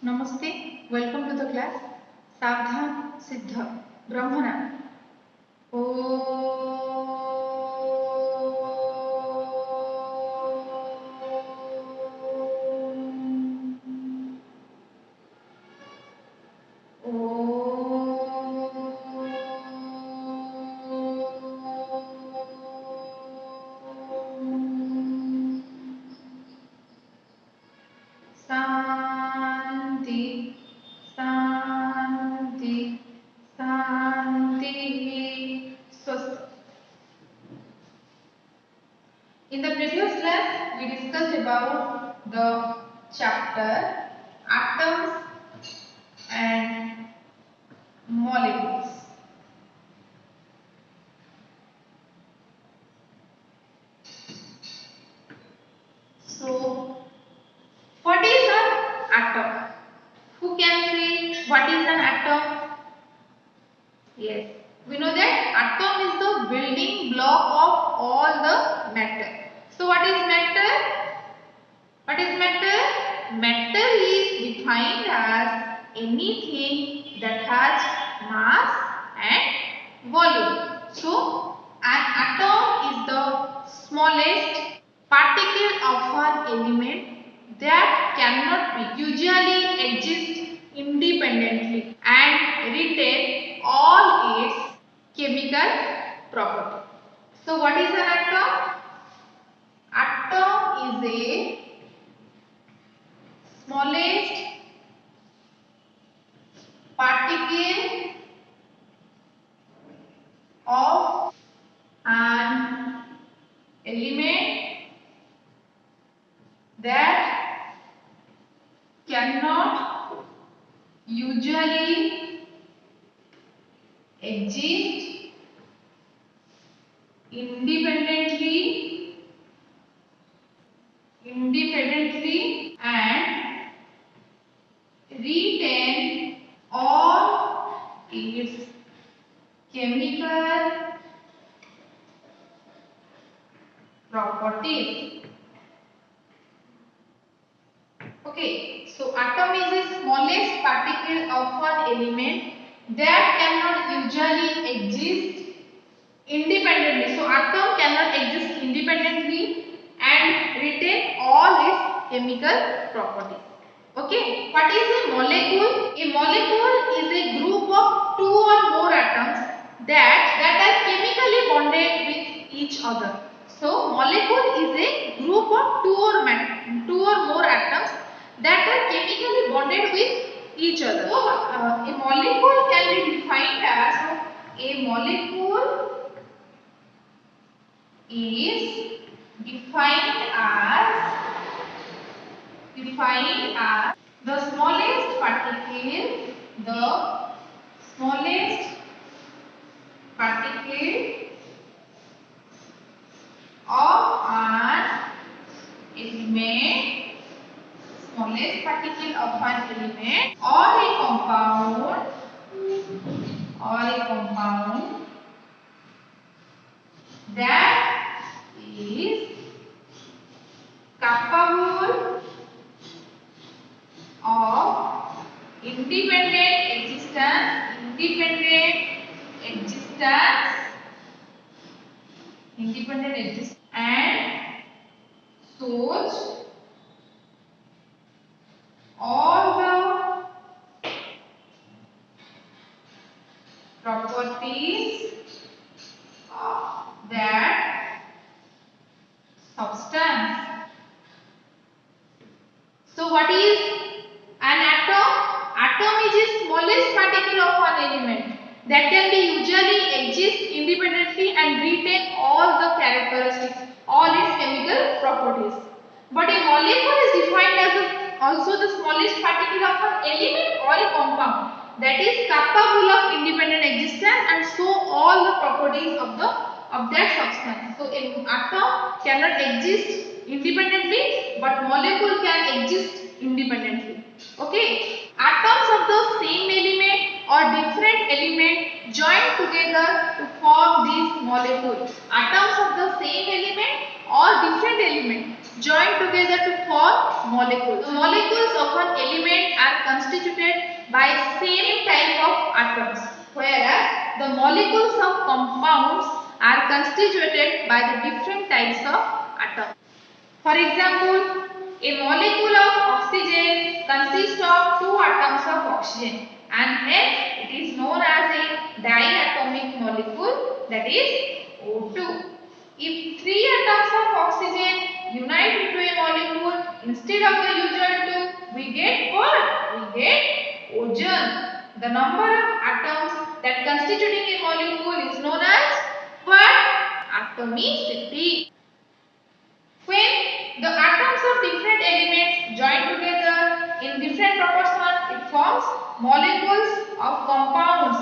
नमस्ते, welcome to the class. सावधान सिद्ध ब्रह्मणा ओ शांति शांति शांति स्वस्थ। In the previous class, we discussed about the chapter atoms and molecules. So, what is an atom? Who can say what is an atom? Yes, we know that atom is the building block of all the matter. So, what is matter? What is matter? Matter is defined as anything that has mass and volume. So, an atom is the smallest particle of an element that cannot usually exist independently and retain all its chemical property. So, what is an atom? Atom is a smallest particle of an element that cannot usually exist independently and retain all its chemical properties. Okay, so atom is the smallest particle of an element that cannot usually exist independently. So atom cannot exist independently and retain all its chemical properties. Okay, what is a molecule? A molecule is a group of two or more atoms that are chemically bonded with each other. So molecule is a group of two or more atoms that are chemically bonded with each other. So a molecule can be defined as a molecule is defined as the smallest particle of an element, or a compound that is capable of independent existence and shows all the properties of that substance. So what is an atom? Atom is the smallest particle of an element that can be usually exist independently and retain all the characteristics, all its chemical properties. But a molecule is defined as also the smallest particle of an element or a compound that is capable of independent existence and show all the properties of that substance. So an atom cannot exist independently, but molecule can exist independently. Okay, atoms of the same element or different element join together to form these molecules. Atoms of the same element or different element join together to form molecules. The molecules of an element are atoms, whereas the molecules of compounds are constituted by the different types of atoms. For example, a molecule of oxygen consists of two atoms of oxygen and hence it is known as a diatomic molecule, that is O2. If three atoms of oxygen unite into a molecule instead of the usual two, we get what? We get ozone. The number of atoms that constituting a molecule is known as what? Atomicity. When the atoms of different elements join together in different proportions, it forms molecules of compounds.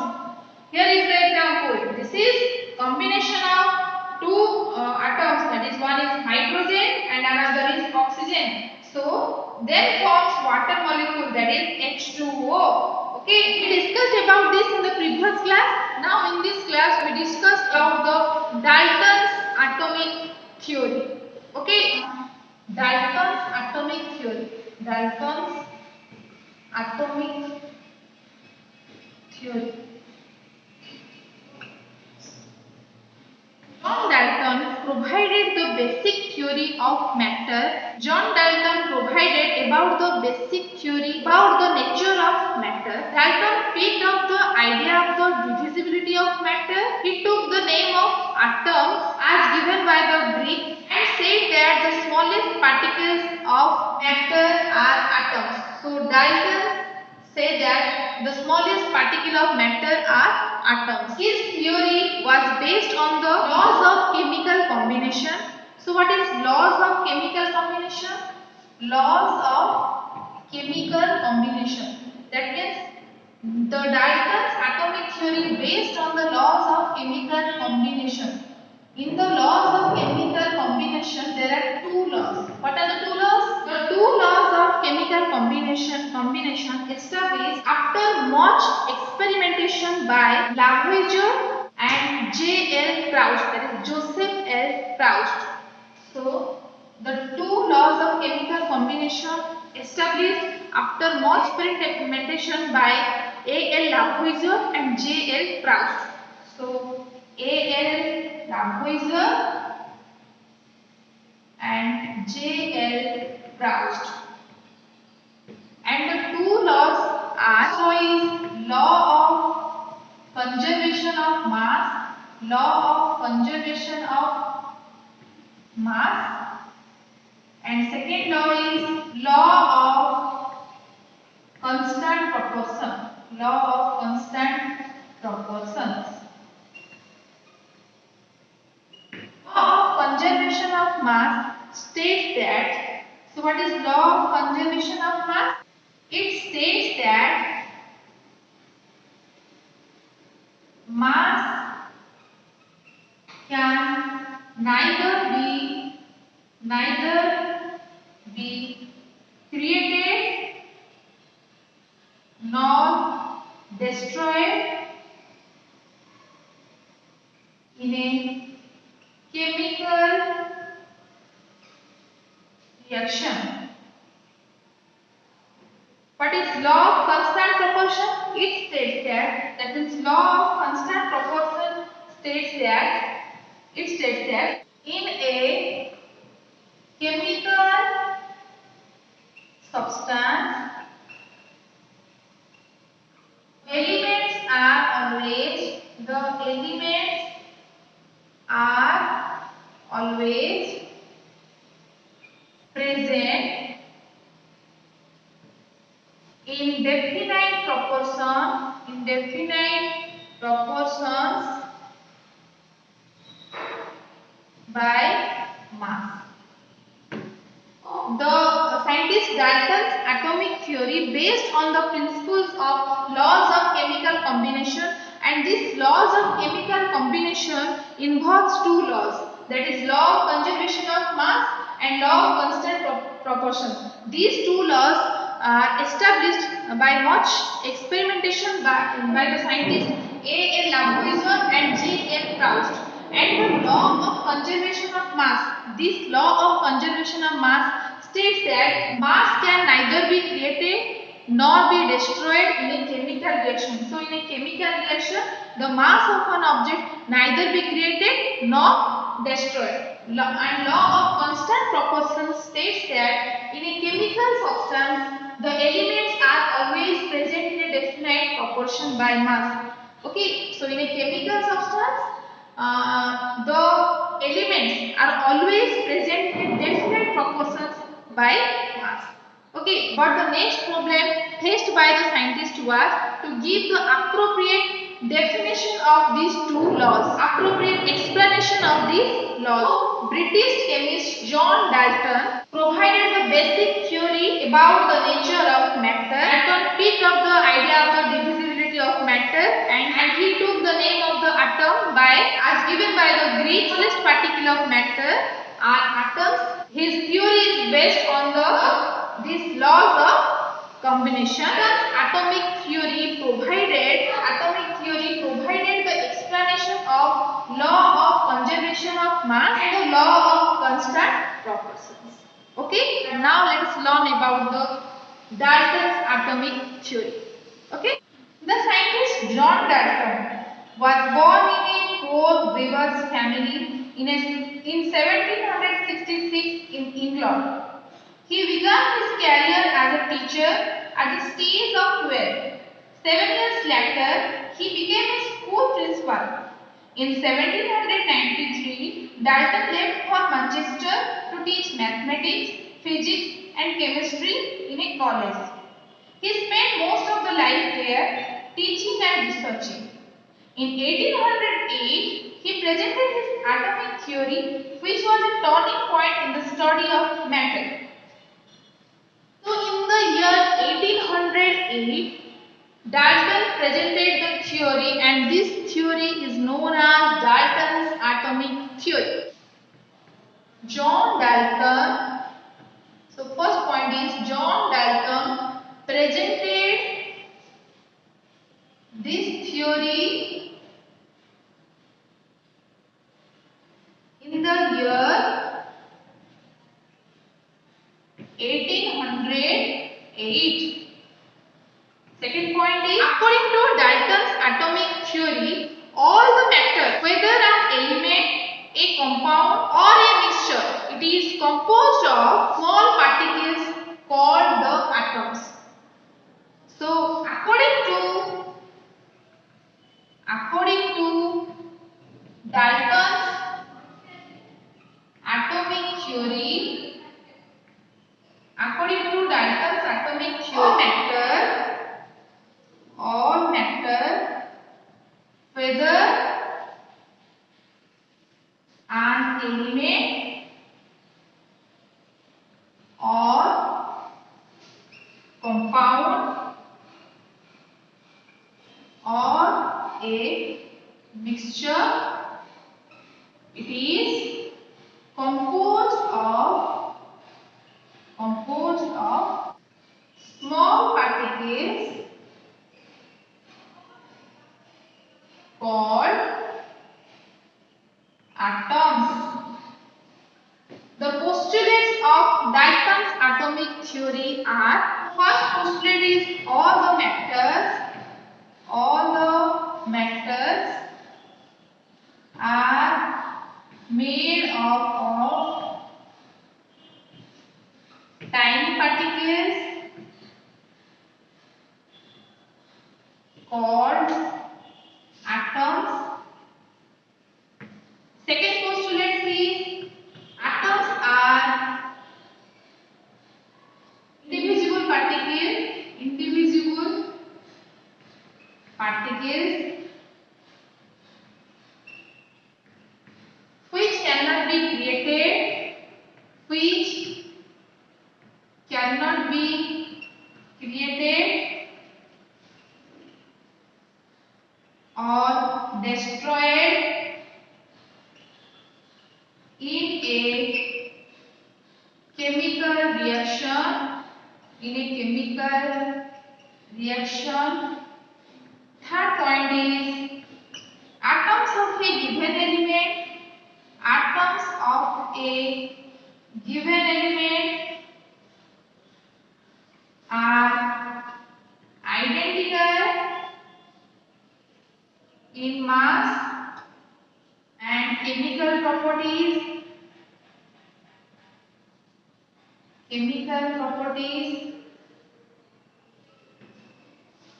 Here is the example. This is combination of two atoms, that is one is hydrogen and another is oxygen. So then forms water molecule, that is H2O. Okay, we discussed about this in the previous class. Now in this class we discussed about the Dalton's atomic theory. Okay, Dalton's atomic theory. Dalton's atomic theory. John Dalton provided the basic theory of matter. John Dalton provided about the basic theory about the nature of matter. Dalton picked up the idea of the divisibility of matter. He took the name of atom as given by the Greeks and said that the smallest particles of matter are atoms. So Dalton said that the smallest particle of matter are atoms. His theory was based on the laws of chemical combination. So what is laws of chemical combination? Laws of chemical combination. That means the Dalton's atomic theory based on the laws of chemical combination. In the laws of chemical combination, there are two laws. What are the two laws? The two laws of chemical combination established after much experimentation by Lavoisier and J.L. Proust, that is Joseph L. Proust. So, the two laws of chemical combination established after much experimentation by A.L. Lavoisier and J.L. Proust. So, A.L. Lavoisier and J.L. Proust. And the two laws are, so is law of conservation of mass, law of conservation of mass, and second law is law of constant proportion, law of constant proportions. Law of conservation of mass states that, so what is law of conservation of mass? It states that mass can neither be created nor destroyed in a chemical reaction. What is law of constant proportion? It states that means law of constant proportion states that in a chemical substance elements are always present in definite proportions by mass. The scientist Dalton's atomic theory based on the principles of laws of chemical combination, and these laws of chemical combination involves two laws, that is law of conservation of mass and law of constant proportion. These two laws are established by much experimentation by the scientists A.L. Lavoisier and J.L. Proust. And the law of conservation of mass, this law of conservation of mass states that mass can neither be created nor be destroyed in a chemical reaction. So in a chemical reaction, the mass of an object neither be created nor destroyed. And law of constant proportion states that in a chemical substance, the elements are always present in a definite proportion by mass. Okay, so in a chemical substance, the elements are always present in definite proportions by mass. Okay, but the next problem faced by the scientist was to give the appropriate definition of these two laws, appropriate explanation of these laws. So, British chemist John Dalton provided the basic theory about the nature of matter. Dalton picked up the idea of the divisibility of matter and he took the name of the atom by as given by the Greek smallest particle of matter are atoms. His theory is based on these laws of combination. Atomic theory provided the explanation of law of conservation of mass and the law of constant proportions. Okay, now let us learn about the Dalton's atomic theory. Okay, the scientist John Dalton was born in a poor weaver's family in 1766 in England. He began his career as a teacher at the stage of 12. 7 years later, he became a school principal. In 1793, Dalton left for Manchester to teach mathematics, physics and chemistry in a college. He spent most of the life there teaching and researching. In 1808, he presented his atomic theory, which was a turning point in the study of matter. So in the year 1808, Dalton presented the theory and this theory is known as Dalton's atomic theory. John Dalton, so first point is John Dalton presented this theory in the year 1808. Second point is, according to Dalton's atomic theory, all the matter, whether an element, a compound or a mixture, it is composed of small particles called the atoms. So, according to Dalton's atomic theory, all matter, whether an element or compound or a mixture, it is composed of small particles called atoms. The postulates of Dalton's atomic theory are: first postulate is all the matters are made up of tiny particles called atoms. Second postulate is atoms are indivisible particles which cannot be created or destroyed in a chemical reaction. Third point is atoms of a given element are in mass and chemical properties.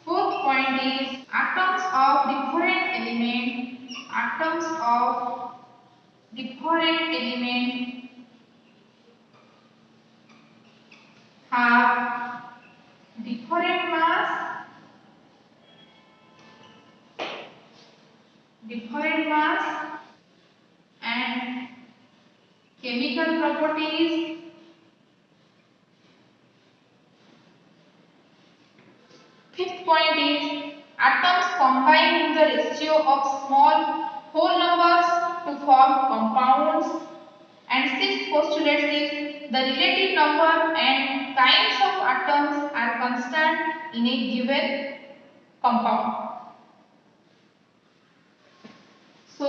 Fourth point is atoms of different element. Have different mass and chemical properties. Fifth point is atoms combine in the ratio of small whole numbers to form compounds. And sixth postulate is the relative number and kinds of atoms are constant in a given compound. So,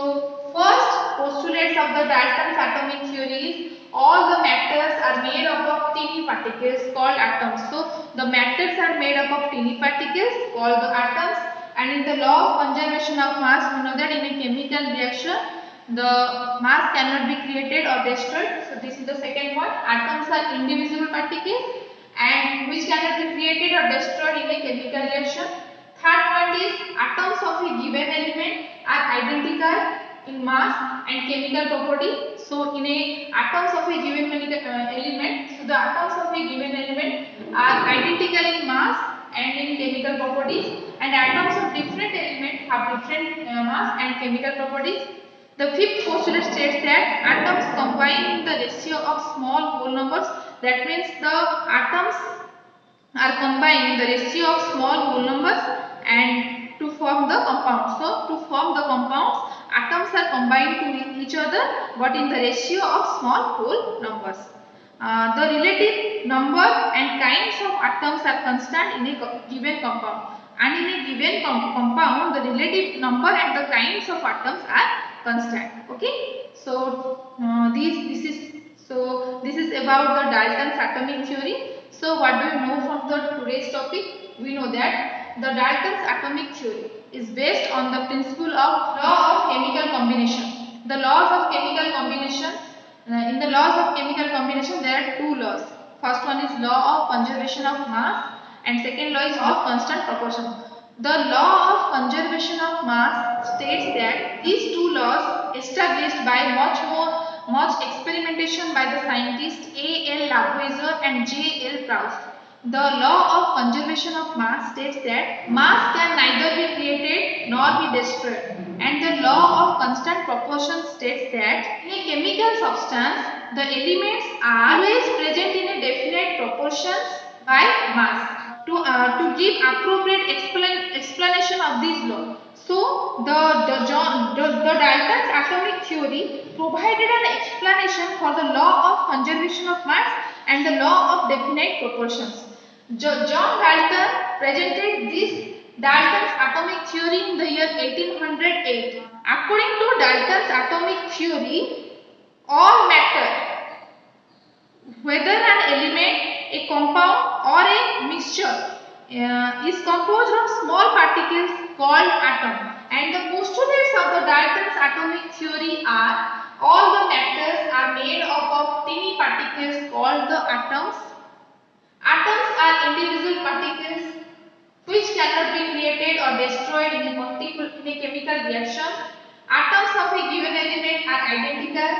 first postulates of the Dalton's atomic theory is all the matters are made up of teeny particles called atoms. So, the matters are made up of teeny particles called the atoms, and in the law of conservation of mass, we know that in a chemical reaction, the mass cannot be created or destroyed. So, this is the second point. Atoms are indivisible particles and which cannot be created or destroyed in a chemical reaction. Third point is atoms of a given element are identical in mass and chemical property. So, in a atoms of a given element, so the atoms of a given element are identical in mass and in chemical properties, and atoms of different element have different mass and chemical properties. The fifth postulate states that atoms combine in the ratio of small whole numbers. That means the atoms are combined in the ratio of small whole numbers and to form the compound. So, to form the compounds, atoms are combined to each other but in the ratio of small whole numbers. The relative number and kinds of atoms are constant in a given compound, and in a given compound the relative number and the kinds of atoms are constant. Okay, so this is about the Dalton's atomic theory. So what do you know from the today's topic? We know that the Dalton's atomic theory is based on the principle of law of chemical combination. The laws of chemical combination. In the laws of chemical combination, there are two laws. First one is law of conservation of mass, and second law is of constant proportion. The law of conservation of mass states that these two laws, established by much experimentation by the scientists A. L. Lavoisier and J. L. Proust. The law of conservation of mass states that mass can neither be created nor be destroyed, and the law of constant proportion states that in a chemical substance the elements are always present in a definite proportions by mass. To give appropriate explanation of this law, so the Dalton's atomic theory provided an explanation for the law of conservation of mass and the law of definite proportions. John Dalton presented this Dalton's atomic theory in the year 1808. According to Dalton's atomic theory, all matter, whether an element, a compound or a mixture, is composed of small particles called atom, and the postulates of the Dalton's atomic theory are all the matters are made up of teeny particles called the atoms. Atoms are indivisible particles which cannot be created or destroyed in a chemical reaction. Atoms of a given element are identical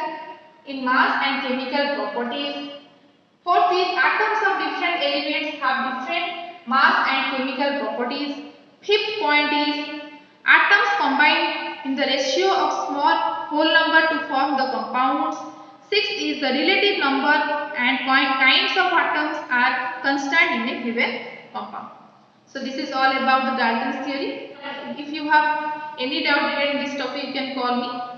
in mass and chemical properties. Fourth is atoms of different elements have different mass and chemical properties. Fifth point is atoms combine in the ratio of small whole number to form the compounds. Sixth is the relative number and kinds of atoms are constant in a given compound. So this is all about the Dalton's theory. If you have any doubt regarding this topic, you can call me.